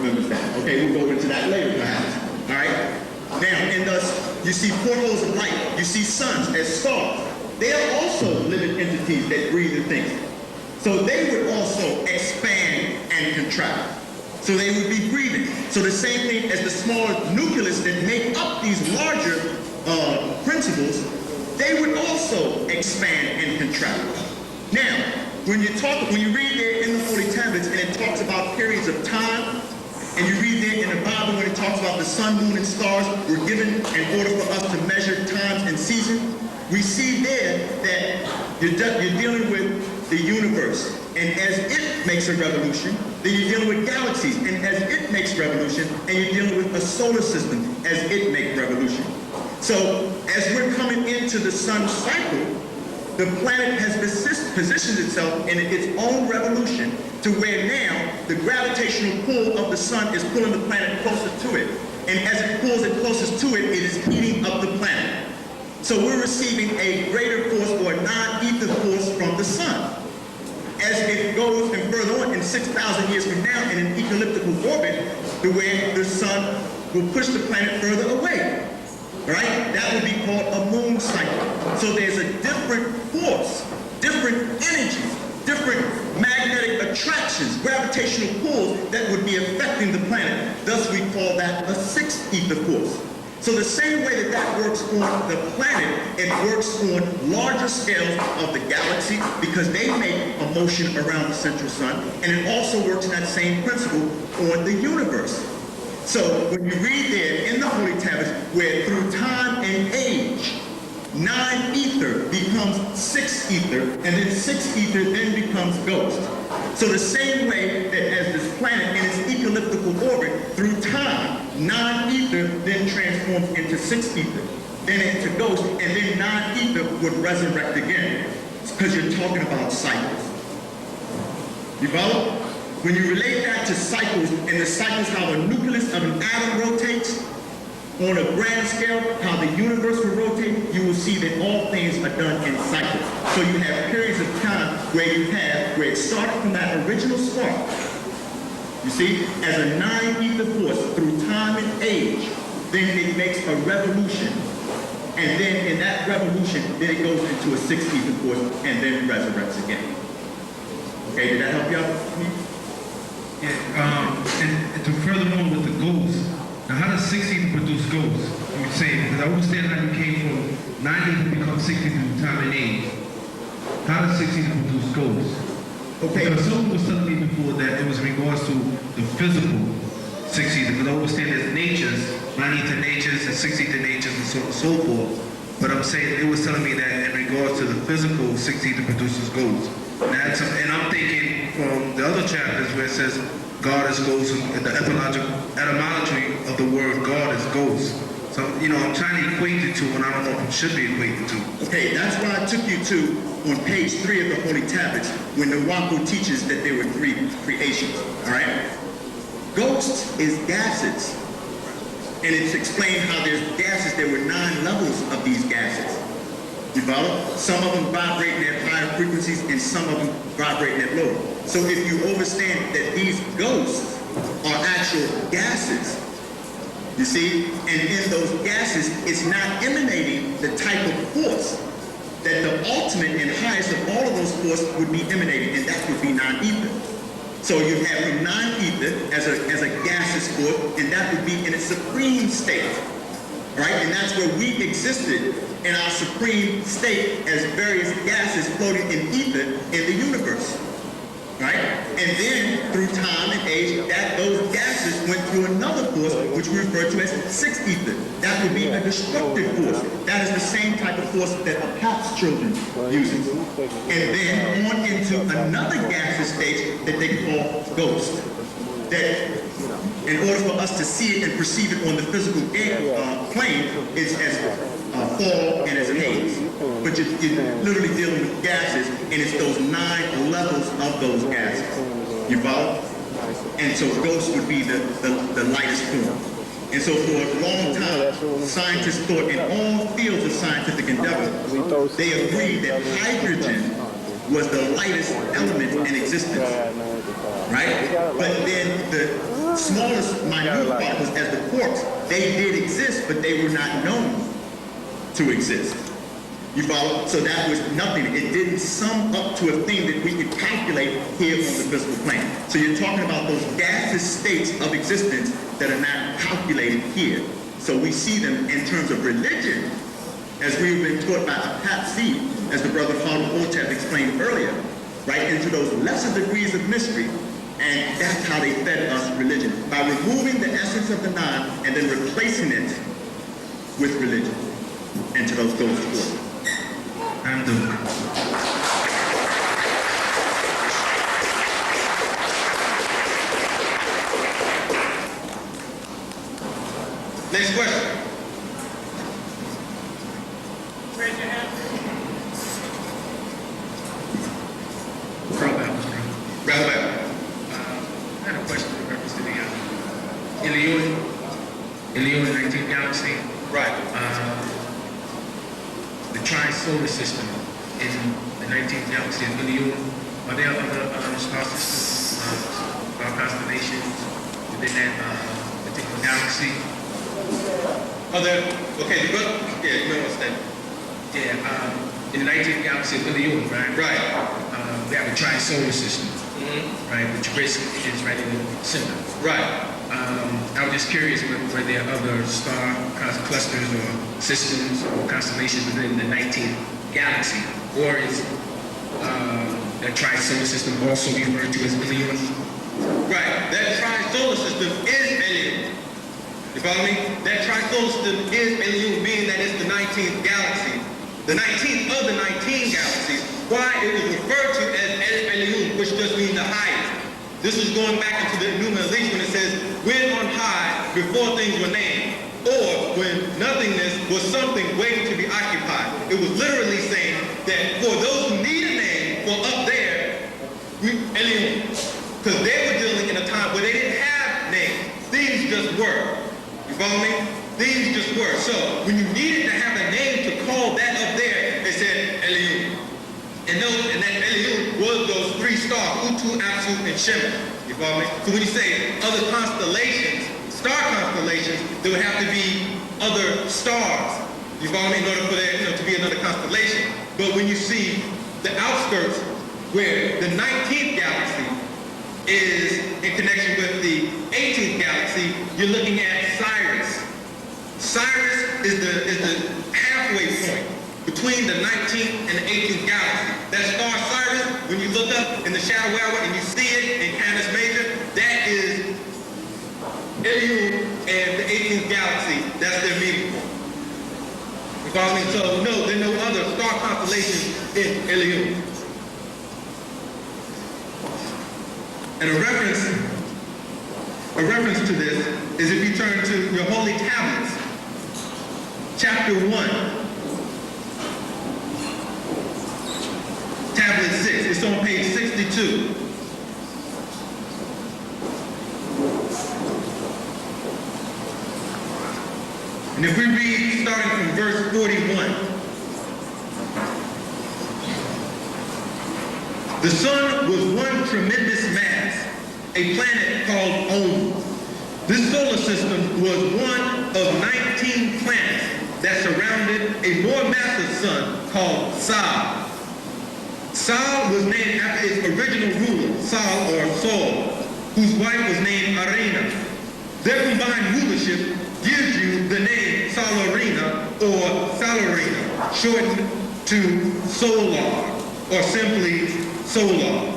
remembers that. Okay, we'll go into that later perhaps. All right? Now, and thus, you see portals of light. You see suns as stars. They are also living entities that breathe and think. So they would also expand and contract. So they would be breathing. So the same thing as the smaller nucleus that make up these larger principles, they would also expand and contract. Now, when you read there in the Holy Tablets and it talks about periods of time, and you read there in the Bible when it talks about the sun, moon, and stars were given in order for us to measure times and seasons, we see there that you're dealing with the universe. And as it makes a revolution, then you're dealing with galaxies. And as it makes revolution, and you're dealing with a solar system as it makes revolution. So as we're coming into the sun cycle, the planet has positioned itself in its own revolution to where now the gravitational pull of the sun is pulling the planet closer to it. And as it pulls it closest to it, it is heating up the planet. So we're receiving a greater force or a non-ether force from the sun. As it goes and further on in 6,000 years from now in an elliptical orbit, to where the sun will push the planet further away. Right? That would be called a moon cycle. So there's a different force, different energies, different magnetic attractions, gravitational pulls that would be affecting the planet. Thus we call that a sixth ether force. So the same way that that works on the planet, it works on larger scales of the galaxy because they make a motion around the central sun, and it also works in that same principle on the universe. So when you read there in the Holy Tablets, where through time and age, 9 ether becomes 6 ether, and then 6 ether then becomes ghost. So the same way that as this planet in its elliptical orbit, through time, 9 ether then transforms into 6 ether, then into ghost, and then 9 ether would resurrect again. Because you're talking about cycles. You follow? When you relate that to cycles, and the cycles how the nucleus of an atom rotates, on a grand scale, how the universe will rotate, you will see that all things are done in cycles. So you have periods of time where it started from that original spark, you see, as a 9 ether force through time and age, then it makes a revolution. And then in that revolution, then it goes into a 6 ether force and then resurrects again. Okay, did that help you out? And to furthermore with the ghosts, now how does 6 ether produce ghosts? You say, because I understand how you came from 9 ether to become 6 ether through time and age. How does 6 ether produce ghosts? Okay. Because someone was telling me before that it was in regards to the physical 6 ether, because I understand there's natures, 9 ether natures and 6 ether natures and so on and so forth. But I'm saying, it was telling me that in regards to the physical, 6 ether produces ghosts. And I'm thinking from the other chapters where it says God is ghost, and the etymology of the word God is ghost. So, I'm trying to equate the two, and I don't know if it should be equated to. Okay, that's what I took you to on page 3 of the Holy Tablets, when Nuwaubian teaches that there were 3 creations, all right? Ghosts is gases. And it's explained how there's gases, there were 9 levels of these gases. You follow? Some of them vibrate at higher frequencies and some of them vibrate at lower. So if you understand that these ghosts are actual gases, you see, and in those gases, it's not emanating the type of force that the ultimate and highest of all of those forces would be emanating, and that would be non-ether. So you have from non-ether as a gaseous force, and that would be in its supreme state. Right? And that's where we existed in our supreme state as various gases floating in ether in the universe. Right? And then through time and age, those gases went through another force which we refer to as 6 ether. That would be a destructive force. That is the same type of force that a PAPS children uses. And then on into another gaseous state that they call ghost. That in order for us to see it and perceive it on the physical plane, is as fall and as haze. But you're literally dealing with gases, and it's those 9 levels of those gases. You follow? And so ghosts would be the lightest form. And so for a long time, scientists thought in all fields of scientific endeavor, they agreed that hydrogen was the lightest element in existence. Right? But then smallest, minute particles as the quarks, they did exist, but they were not known to exist. You follow? So that was nothing. It didn't sum up to a thing that we could calculate here on the physical plane. So you're talking about those gaseous states of existence that are not calculated here. So we see them in terms of religion, as we've been taught by Apatsi, as the brother Father Otep explained earlier, right into those lesser degrees of mystery. And that's how they fed us religion, by removing the essence of the non and then replacing it with religion into those forces. And next question. Raise your hand. Rather I had a question in reference to the Yaanuwn 19th galaxy. right. The tri-solar system in the 19th galaxy of Yaanuwn. Are there other star systems, star constellations within that particular galaxy? Okay, yeah, you know what's that? Yeah, in the 19th galaxy of Yaanuwn, right? Right. We have a tri-solar system, right, which basically is right in the center. Right. I was just curious were there other star clusters or systems or constellations within the 19th galaxy, or is the tri-solar system also referred to as Yaanuwn? Right. That tri-solar system is Yaanuwn. You follow me? That tri-solar system is Yaanuwn, meaning that it's the 19th galaxy. The 19th of the 19 galaxies. Why it was referred to as Yaanuwn, which just means the highest. This is going back into the Nuwaubian when it says, when on high before things were named, or when nothingness was something waiting to be occupied. It was literally saying that for those who need a name, for up there, Yaanuwn. Because they were dealing in a time where they didn't have names. Things just were. You follow me? Things just were. So when you needed to have a name to call that up there, they said Yaanuwn. And that Yaanuwn was those three stars, Utu, Apsu, and Shema. You follow me? So when you say other constellations, star constellations, there would have to be other stars. You follow me? In order for there to be another constellation. But when you see the outskirts where the 19th galaxy is in connection with the 18th galaxy, you're looking at Sirius. Sirius is the halfway point between the 19th and the 18th galaxy. That star Sirius, when you look up in the shadow hour and you see it in Canis Major, that is Yaanuwn and the 18th galaxy. That's their meeting point. You follow me? So no, there are no other star constellations in Yaanuwn. And a reference to this is if you turn to your holy tablets, chapter 1. Tablet 6, it's on page 62. And if we read starting from verse 41, the sun was one tremendous mass, a planet called Om. This solar system was one of 19 planets that surrounded a more massive sun called Sol. Sol was named after its original ruler, Sol or Sol, whose wife was named Arena. Their combined rulership gives you the name Solarina or Solarina, shortened to Solar, or simply Solar.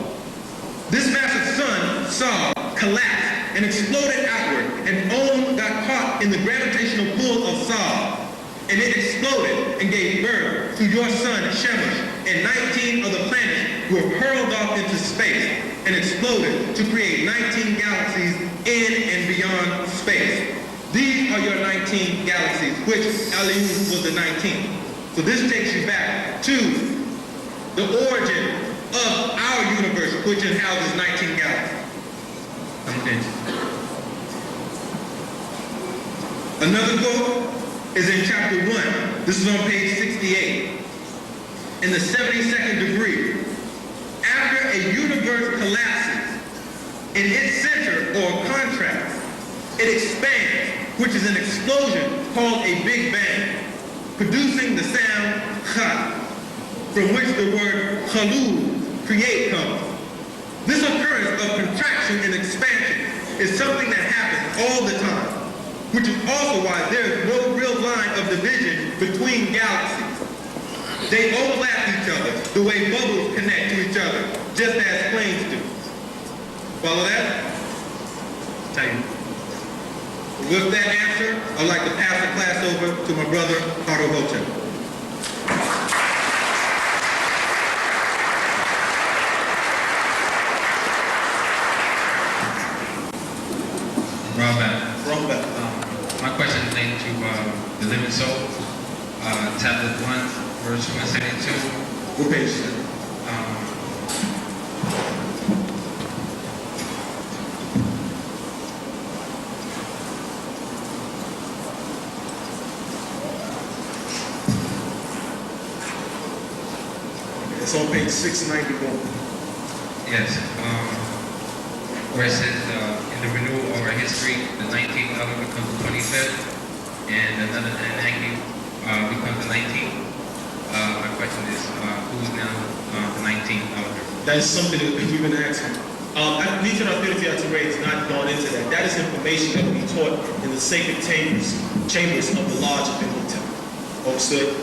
This massive sun, Sol, collapsed and exploded outward, and Om got caught in the gravitational pull of Sol. And it exploded and gave birth to your son, Shemash, and 19 of the planets were hurled off into space and exploded to create 19 galaxies in and beyond space. These are your 19 galaxies, which Yaanuwn was the 19th. So this takes you back to the origin of our universe, which houses 19 galaxies. Okay. Another quote is in chapter 1. This is on page 68. In the 72nd degree, after a universe collapses, In its center or contrast, it expands, which is an explosion called a Big Bang, producing the sound cha, from which the word chalul, create, comes. This occurrence of contraction and expansion is something that happens all the time, which is also why there is no real line of division between galaxies. They overlap each other the way bubbles connect to each other, just as planes do. Follow that? Tell you. With that answer, I'd like to pass the class over to my brother, Otto Hotel. Robert, my question is linked to the living soul, chapter 1, verse 172. What page is that? It's on page 691. Yes, where it says in the renewal of our history, the 19th element becomes the 25th, and another enacting becomes the 19th. My question is, who's now the 19th element? That is something that we've been asking. Triad Of Atum has not gone into that. That is information that will be taught in the sacred chambers of the Lodge of the Hotel. Understood?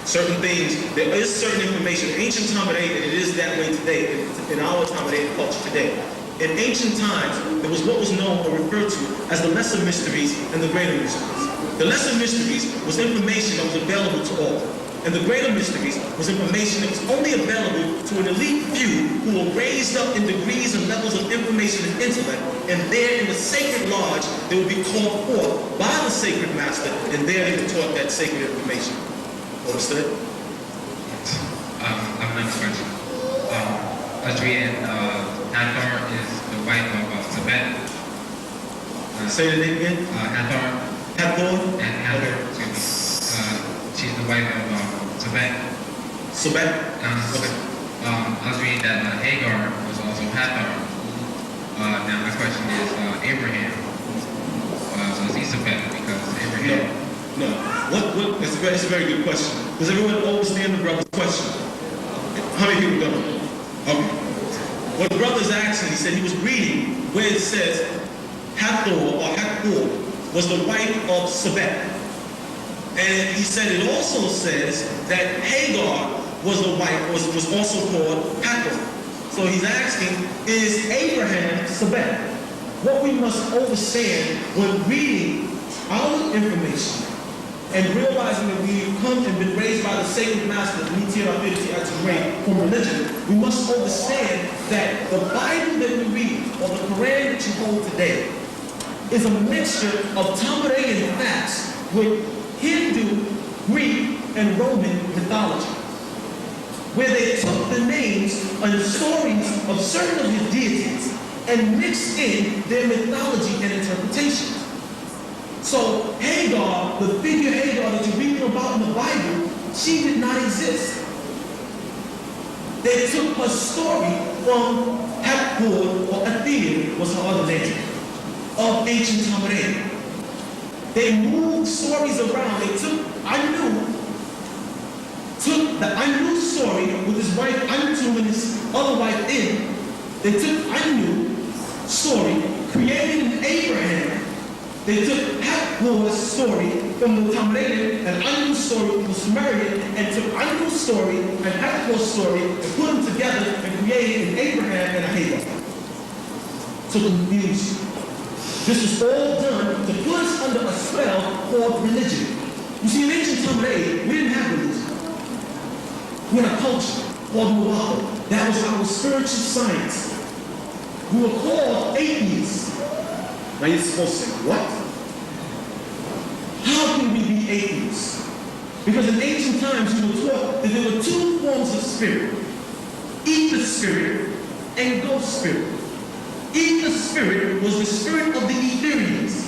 Certain things, there is certain information. In ancient Talmud, and it is that way today, in our Talmud culture today. In ancient times, there was what was known or referred to as the lesser mysteries and the greater mysteries. The lesser mysteries was information that was available to all. And the greater mysteries was information that was only available to an elite few who were raised up in degrees and levels of information and intellect. And there in the sacred lodge, they would be called forth by the sacred master, and there they were taught that sacred information. Understood? I have another question. As we in Hathor is the wife of Tibet. Say the name again? Hathor. Hathor? And Hathor, excuse me. She's the wife of Tibet. Tibet? Okay. I was reading that Hagar was also Hathor. Now my question is, Abraham, was he Tibet? Because Abraham... No. That's a very good question. Does everyone understand the brother's question? How many people don't? Okay. What the brother's asking, he said he was reading where it says Hathor was the wife of Tibet. And he said it also says that Hagar was the wife, was also called Hathor. So he's asking, is Abraham Tibet? What we must understand when reading our information and realizing that we've come and been raised by the sacred master, from religion, we must understand that the Bible that we read, or the Quran that you hold today, is a mixture of Talmudic facts with Hindu, Greek, and Roman mythology, where they took the names and stories of certain of his deities and mixed in their mythology and interpretations. So Hagar, the figure Hagar that you're reading about in the Bible, she did not exist. They took her story from Hathor, or Athena was her other name, of ancient Talmud. They moved stories around. They took the Anu story with his wife Yaanuwn and his other wife in. They took Anu story, created an Abraham. They took Hathor's story from the Talmudic and Anu's story from the Sumerian, and took Anu's story and Hathor's story and put them together and created an Abraham and a Hagar. To confuse you. This was all done to put us under a spell called religion. You see, in ancient Talmud, we didn't have religion. We had a culture called Nuwaubian. That was our spiritual science. We were called atheists. Now you're supposed to say, what? How can we be atheists? Because in ancient times we were taught that there were two forms of spirit. Ether spirit and ghost spirit. Ether spirit was the spirit of the Etherians.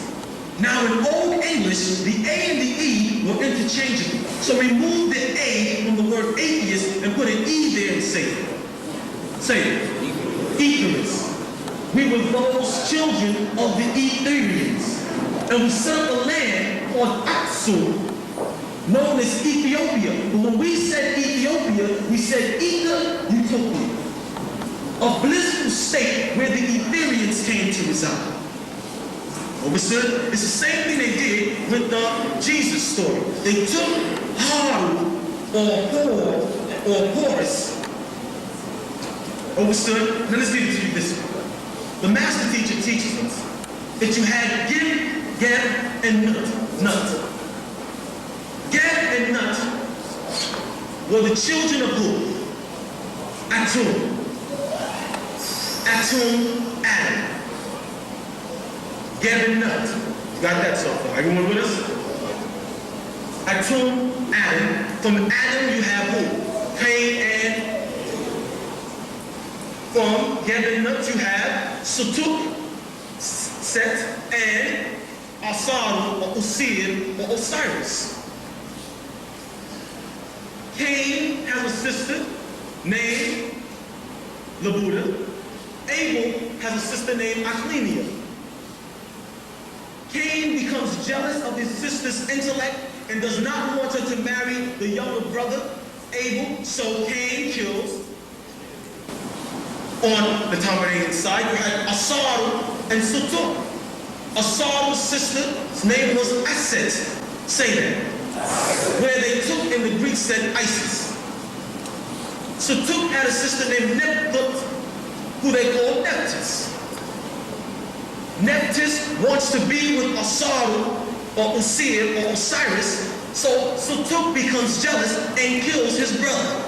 Now in Old English, the A and the E were interchangeable. So remove the A from the word atheist and put an E there and say it. Say it. Etherists. We were those children of the Ethiopians, and we set up a land on Atum, known as Ethiopia. But when we said Ethiopia, we said Utopia, a blissful state where the Ethiopians came to reside. Understood? It's the same thing they did with the Jesus story. They took Haru or Horus. Understood? Now let's give it to you this way. The master teacher teaches us that you had Gib, Geb, and Nut. Geb and Nut were the children of who? Atum. Atum, Adam. Geb and Nut. You got that so far? Everyone with us? Atum, Adam. From Adam you have who? Cain and from Geb and Nut you have Sutuk, Set, and Asaru or Osir or Osiris. Cain has a sister named Labuda. Abel has a sister named Achlenia. Cain becomes jealous of his sister's intellect and does not want her to marry the younger brother, Abel, so Cain kills. On the Talmudic side, you had Asaru and Sutuk. Asaru's sister's name was Aset. Say that. Where they took in the Greek said Isis. Sutuk had a sister named Nephthys, who they called Nephthys. Nephthys wants to be with Asaru or Osir or Osiris, so Sutuk becomes jealous and kills his brother.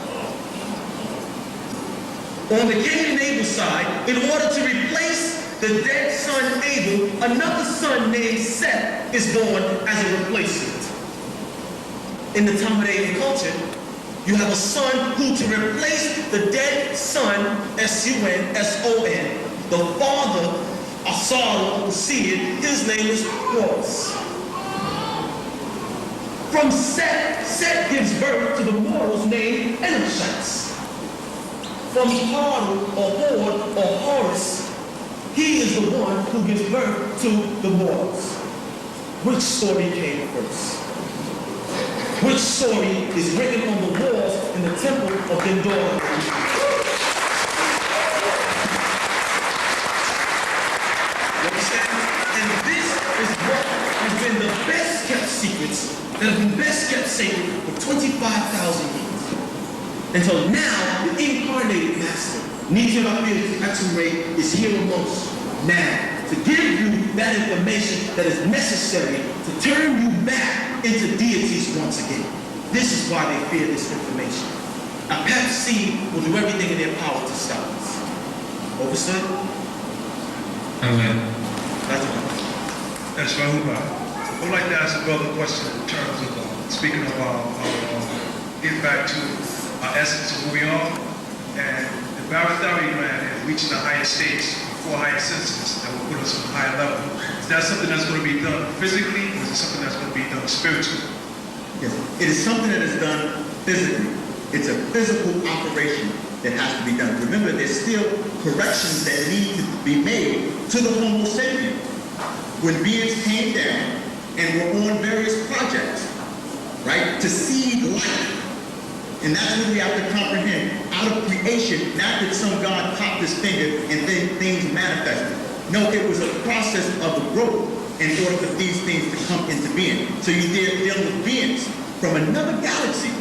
On the Cain and Abel side, in order to replace the dead son Abel, another son named Seth is born as a replacement. In the Talmudic culture, you have a son who, to replace the dead son, S-U-N-S-O-N, the father, Asaru, Osir, his name is Horus. From Seth, Seth gives birth to the mortals named Enoshites. From Haru or Hord or Horus, he is the one who gives birth to the mortals. Which story came first? Which story is written on the walls in the temple of Dendor? You understand? And this is what has been the best kept secrets that have been best kept sacred for 25,000 years. Until now, the incarnated master, Nuwaubian Atum is here amongst now to give you that information that is necessary to turn you back into deities once again. This is why they fear this information. Now, Pepsi will do everything in their power to stop us. Understood? Amen. That's right. That's Rahuba. I would like to ask a brother a question in terms of speaking about getting back to our essence of who we are, and the barotherium gland is reaching the higher states, 4 higher senses that will put us on a higher level. Is that something that's going to be done physically, or is it something that's going to be done spiritually? Yes. It is something that is done physically. It's a physical operation that has to be done. Remember, there's still corrections that need to be made to the Homo sapien. When beings came down and were on various projects, right, to seed life. And that's what we have to comprehend. Out of creation, not that some God popped his finger and then things manifested. No, it was a process of the growth in order for these things to come into being. So you're dealing with beings from another galaxy,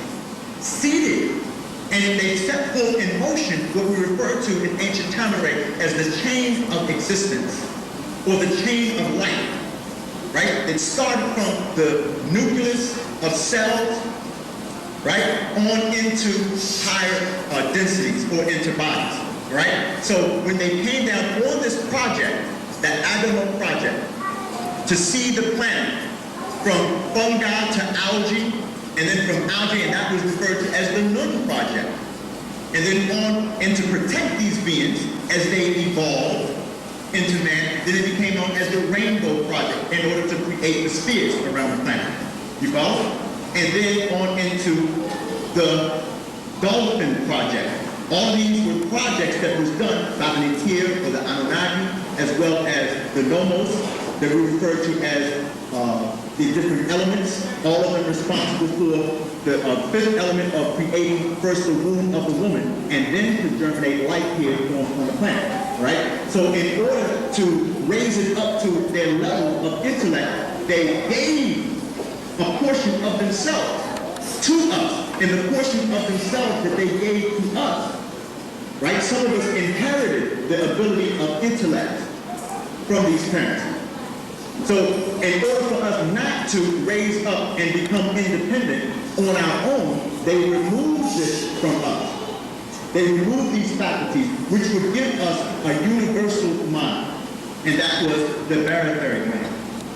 seated, and they set forth in motion what we refer to in ancient Tamaray as the chain of existence, or the chain of life, right? It started from the nucleus of cells, right, on into higher densities or into bodies, right? So when they came down on this project, the Yaanuwn project, to see the planet from fungi to algae, and then from algae, and that was referred to as the Nun project, and then on and to protect these beings as they evolved into man, then it became known as the Rainbow Project in order to create the spheres around the planet. You follow? And then on into the Dolphin Project, All these were projects that was done by the Natir or the Anunnaki, as well as the Nomos, that we refer to as the different elements, all of them responsible for the fifth element of creating first the womb of the woman, and then to germinate life here on the planet, right? So in order to raise it up to their level of intellect, they gave a portion of themselves to us, and the portion of themselves that they gave to us, right? Some of us inherited the ability of intellect from these parents. So in order for us not to raise up and become independent on our own, they removed this from us. They removed these faculties, which would give us a universal mind. And that was the barotheric mind.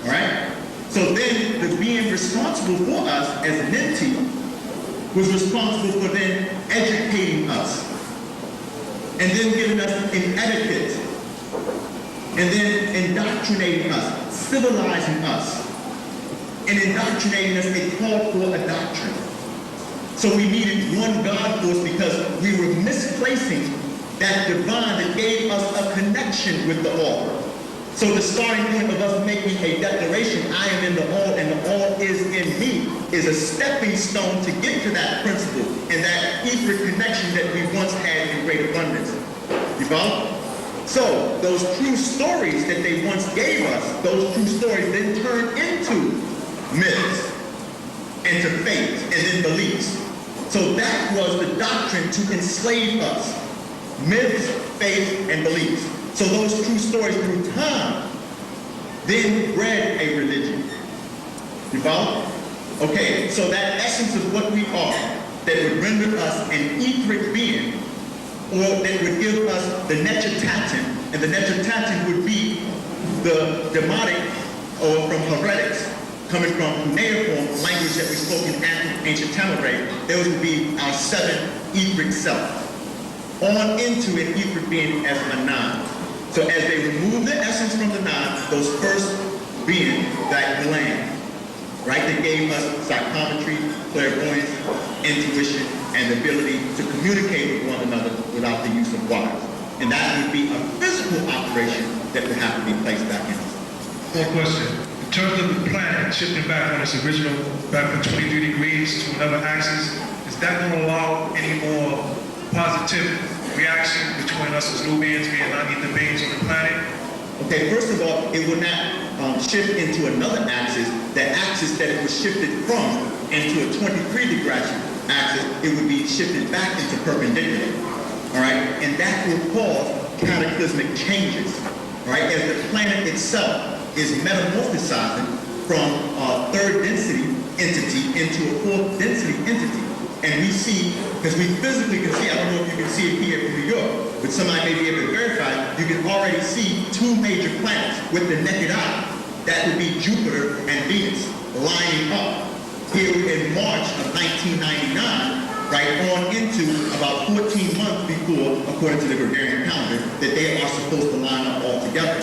All right? So then the being responsible for us as an entity was responsible for then educating us, and then giving us an etiquette, and then indoctrinating us, civilizing us, and indoctrinating us. It called for a doctrine. So we needed one God force because we were misplacing that divine that gave us a connection with the all. So the starting point of us making a declaration, I am in the all and the all is in me, is a stepping stone to get to that principle and that etheric connection that we once had in great abundance. You follow? So those true stories that they once gave us, those true stories then turned into myths, into faith, and then beliefs. So that was the doctrine to enslave us. Myths, faith, and beliefs. So those true stories through time then bred a religion. You follow? Okay, so that essence of what we are, that would render us an etheric being, or that would give us the Netchatatin, and the Netchatatin would be the demotic, or from heretics, coming from cuneiform language that we spoke in ancient Tamaray. Those would be our seven etheric self, on into an etheric being as a nine. So as they remove the essence from the nine, those first being that gland, right, that gave us psychometry, clairvoyance, intuition, and the ability to communicate with one another without the use of wires. And that would be a physical operation that would have to be placed back in us. One question. In terms of the planet shifting back on its original, back from 23 degrees to another axis, is that going to allow any more positive reaction between us as Nubians being non-ether beings on the planet? Okay, first of all, it will not shift into another axis. The axis that it was shifted from into a 23-degree axis, it would be shifted back into perpendicular. All right, and that will cause cataclysmic changes. All right, as the planet itself is metamorphosizing from a third density entity into a fourth density entity. And we see, because we physically can see, I don't know if you can see it here in New York, but somebody may be able to verify, you can already see two major planets with the naked eye. That would be Jupiter and Venus lining up here in March of 1999, right on into about 14 months before, according to the Gregorian calendar, that they are supposed to line up all together.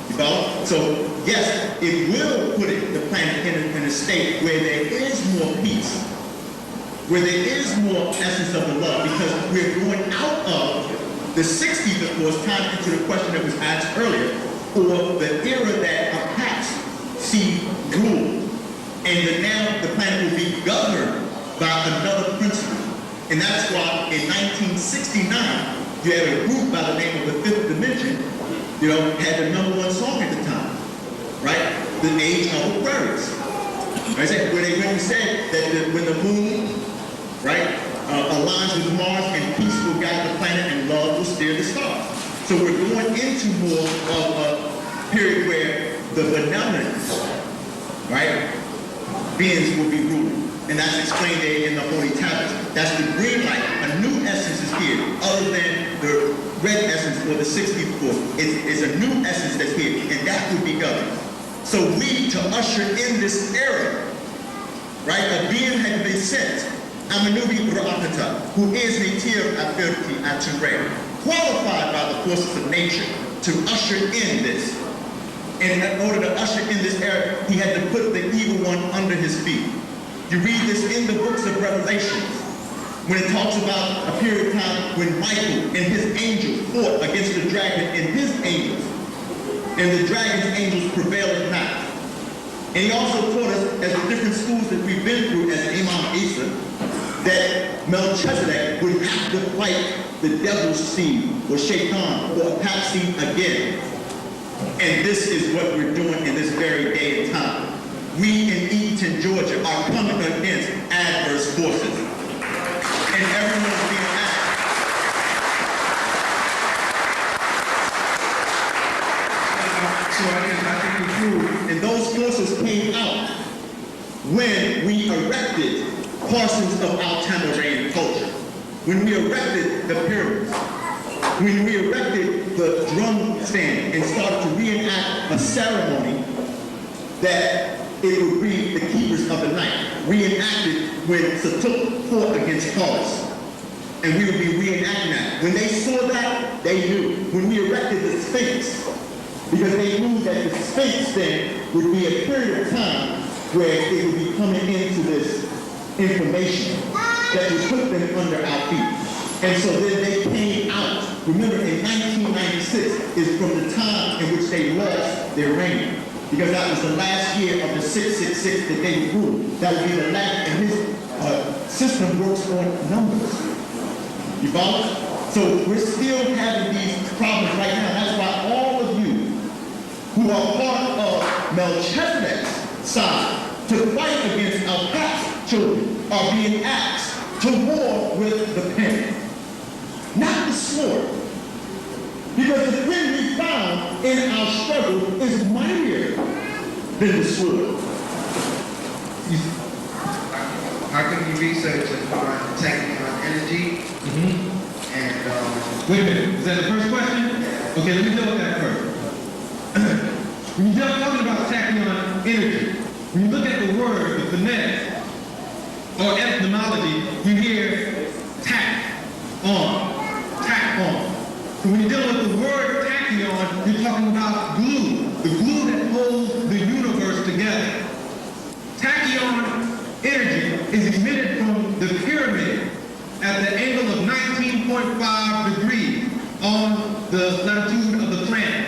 You follow? So yes, it will put the planet in a state where there is more peace, where there is more essence of the love, because we're going out of the 60s, of course, tying into the question that was asked earlier, or the era that our past see rule. And now the planet will be governed by another principle. And that's why in 1969, you had a group by the name of the Fifth Dimension, had the #1 song at the time, right? The Age of Aquarius. Right? Where they really said that when the moon, right, aligns with Mars and peace will guide the planet and love will steer the stars. So we're going into more of a period where the benevolent, right, beings will be ruling. And that's explained there in the Holy Tablets. That's the green light. A new essence is here, other than the red essence or the 60th force. It's a new essence that's here, and that would be governed. So we, to usher in this era, right, a being had been sent, Amanubi Ra'akata, who is Natir Afirti Ature, qualified by the forces of nature to usher in this. And in order to usher in this era, he had to put the evil one under his feet. You read this in the books of Revelations, when it talks about a period of time when Michael and his angels fought against the dragon and his angels, and the dragon's angels prevailed not. And he also taught us, as the different schools that we've been through as Imam Isa, that Melchizedek would have to fight the devil's seed, or Shaitan, or Apat's seed again. And this is what we're doing in this very day and time. We in Eaton, Georgia are coming against adverse forces. And everyone's being asked. So I can conclude, and those forces came out when we erected portions of our Tamarine culture, when we erected the pyramids, when we erected the drum stand and started to reenact a ceremony that it would be the keepers of the night, reenacted when Satuk fought against Horus. And we would be reenacting that. When they saw that, they knew. When we erected the Sphinx, because they knew that the Sphinx then would be a period of time where it would be coming into this information that would put them under our feet. And so then they came out. Remember, in 1996 is from the time in which they lost their reign. Because that was the last year of the 666 that they ruled. That would be the last, and his system works on numbers. You follow? So we're still having these problems right now. That's why all of you who are part of Melchizedek's side to fight against Al-Qad's children are being asked to war with the pen, not the sword. Because the pen we found in our struggle is mightier than the sword. How can you research and find attacking on energy? Wait a minute, is that the first question? Okay, let me deal with that first. When you're talking about tachyon energy, when you look at the word, the phonetics, or etymology, you hear tack on. So when you're dealing with the word tachyon, you're talking about glue, the glue that holds the universe together. Tachyon energy is emitted from the pyramid at the angle of 19.5 degrees on the latitude of the planet.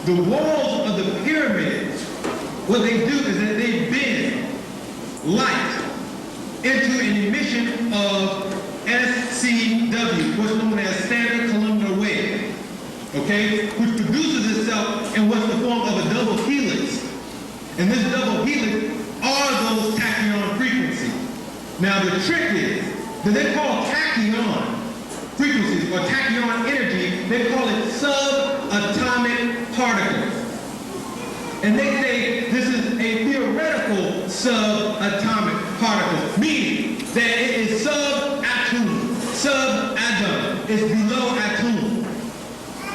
The walls of the pyramid, what they do is that they bend light into an emission of SCW, what's known as standard columnar wave, okay, which produces itself in what's the form of a double helix. And this double helix are those tachyon frequencies. Now the trick is that they call tachyon frequencies or tachyon energy, they call it subatomic particles. And they say this is a theoretical subatomic particle, meaning that it is subatom. Subatom is below atom.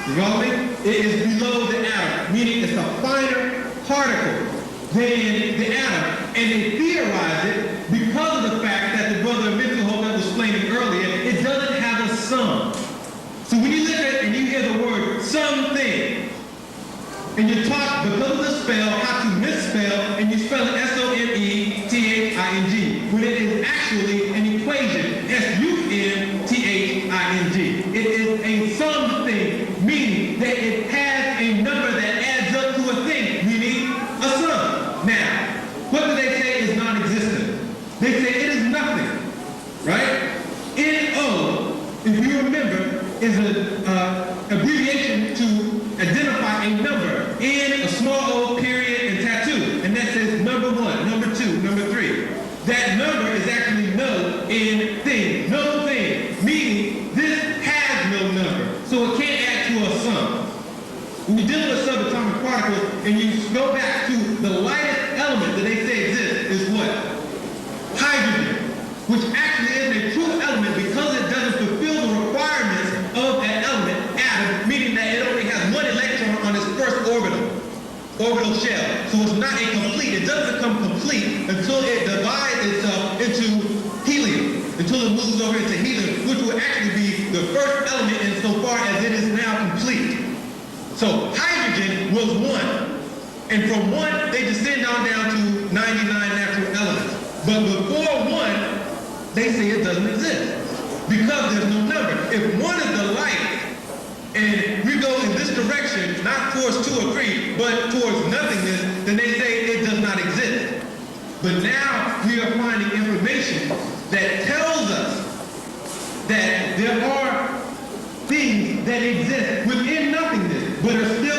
You follow me? It is below the atom, meaning it's a finer particle than the atom. And they theorize it because of the fact that the brother Mitchell was explaining earlier, it doesn't have a sum. So when you look at it and you hear the word something, and you're taught because of the spell how to misspell, and you spell it SOMETHING, when it is actually an equation, SUNTHING. It is a something, meaning that it has a number that adds up to a thing, meaning a sum. Now, what do they say is non-existent? They say it is nothing, right? NO, if you remember, is an abbreviation to identify a number. N, a small O, period, and tattoo. And that says number 1, number 2, number 3. That number is actually no in thing. No thing. Meaning this has no number. So it can't add to a sum. When you deal with subatomic particles and you go back to the lightest element that they say exists is what? Hydrogen. Which actually is a true element because it doesn't fulfill the requirements of an element, atom, meaning that it only has one electron on its first orbital shell. So it's not a complete, it doesn't become complete until it divides itself into helium, until it moves over into helium, which will actually be the first element insofar as it is now complete. So hydrogen was 1. And from 1, they descend on down to 99 natural elements. But before 1, they say it doesn't exist. Because there's no number. If one is the light, and we go in this direction, not towards 2 or 3, but towards nothingness, then they say it does not exist. But now we are finding information that tells us that there are things that exist within nothingness, but are still